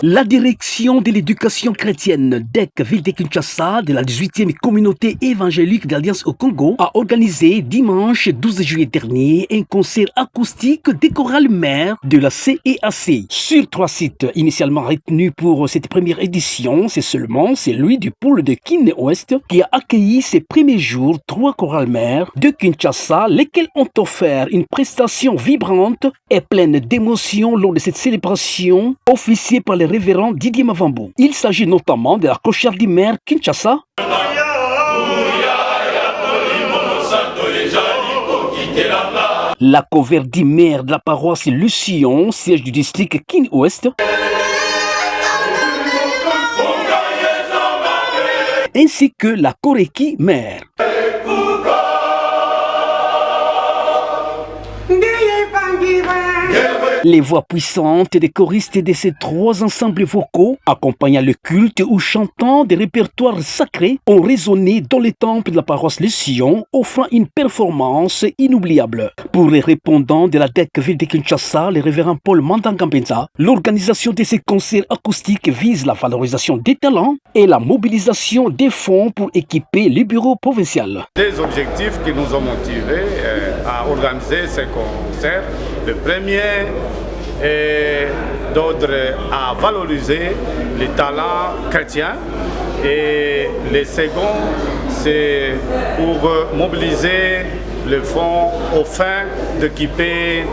La direction de l'éducation chrétienne DEC Ville de Kinshasa de la 18e communauté évangélique d'Alliance au Congo a organisé dimanche 12 juillet dernier un concert acoustique des chorales mères de la CEAC. Sur 3 sites initialement retenus pour cette première édition, c'est seulement celui du pôle de Kin-Ouest qui a accueilli ces premiers jours 3 chorales mères de Kinshasa, lesquelles ont offert une prestation vibrante et pleine d'émotions lors de cette célébration officiée par le révérend Didier Mavambo. Il s'agit notamment de la clochardie mère Kinshasa, la coverdie mère de la paroisse Le Sillon, siège du district Kin-Ouest, ainsi que la Koreki mère. Les voix puissantes des choristes de ces 3 ensembles vocaux, accompagnant le culte ou chantant des répertoires sacrés, ont résonné dans les temples de la paroisse Le Sillon, offrant une performance inoubliable. Pour les répondants de la DEC Ville de Kinshasa, le révérend Paul Mandangambenza, l'organisation de ces concerts acoustiques vise la valorisation des talents et la mobilisation des fonds pour équiper les bureaux provinciaux. Des objectifs qui nous ont motivés à organiser ces concerts. Le premier est d'ordre à valoriser les talents chrétiens et le second, c'est pour mobiliser le fonds aux fins d'équiper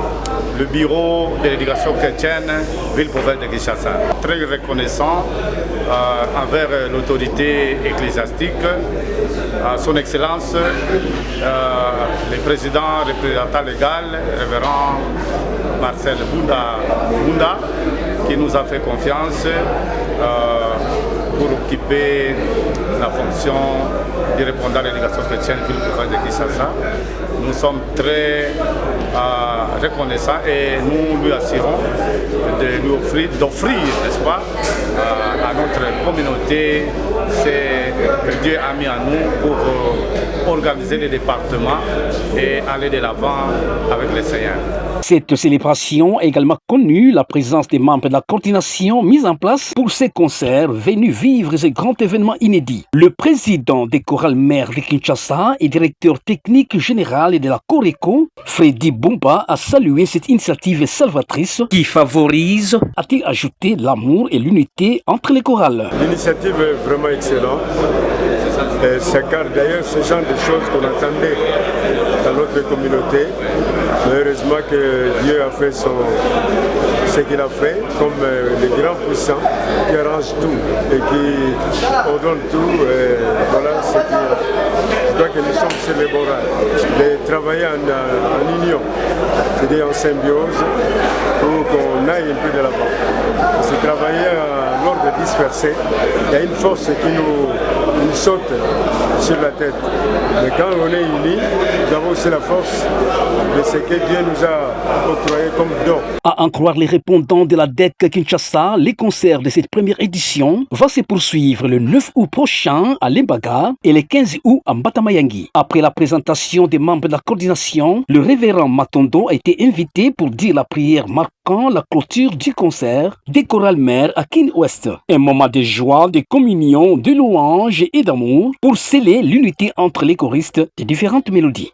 le bureau de l'éducation chrétienne ville-province de Kinshasa. Très reconnaissant envers l'autorité ecclésiastique, son excellence, le président représentant légal, révérend Marcel Bounda, qui nous a fait confiance pour occuper la fonction du répondant à l'éducation chrétienne ville-province de Kinshasa. Nous sommes très reconnaissants et nous lui assurons d'offrir, n'est-ce pas, à notre communauté ce que Dieu a mis en nous pour organiser les départements et aller de l'avant avec le Seigneur. Cette célébration a également connu la présence des membres de la coordination mise en place pour ces concerts venus vivre ce grand événement inédit. Le président des chorales mères de Kinshasa et directeur technique général de la Coreco, Freddy Bumba, a salué cette initiative salvatrice qui favorise, a-t-il ajouté, l'amour et l'unité entre les chorales. L'initiative est vraiment excellente. C'est car d'ailleurs ce genre de choses qu'on attendait dans notre communauté. Mais heureusement que Dieu a fait ce qu'il a fait, comme le grand puissant qui arrange tout et qui ordonne tout. Voilà ce qui je crois que nous sommes sur les bons rails. De travailler en union, c'est-à-dire en symbiose, pour qu'on aille un peu de l'avant. Parce que travailler en ordre dispersé, il y a une force qui nous saute sur la tête. Mais quand on est unis, nous avons aussi la force de ce que Dieu nous a octroyé comme don. À en croire les répondants de la DEC Kinshasa, les concerts de cette première édition vont se poursuivre le 9 août prochain à Lembaga et le 15 août à Mbata-Mayangi. Après la présentation des membres de la coordination, le révérend Matondo a été invité pour dire la prière marquant la clôture du concert des chorales mères à Kin-Ouest. Un moment de joie, de communion, de louange et d'amour pour sceller l'unité entre les choristes des différentes mélodies.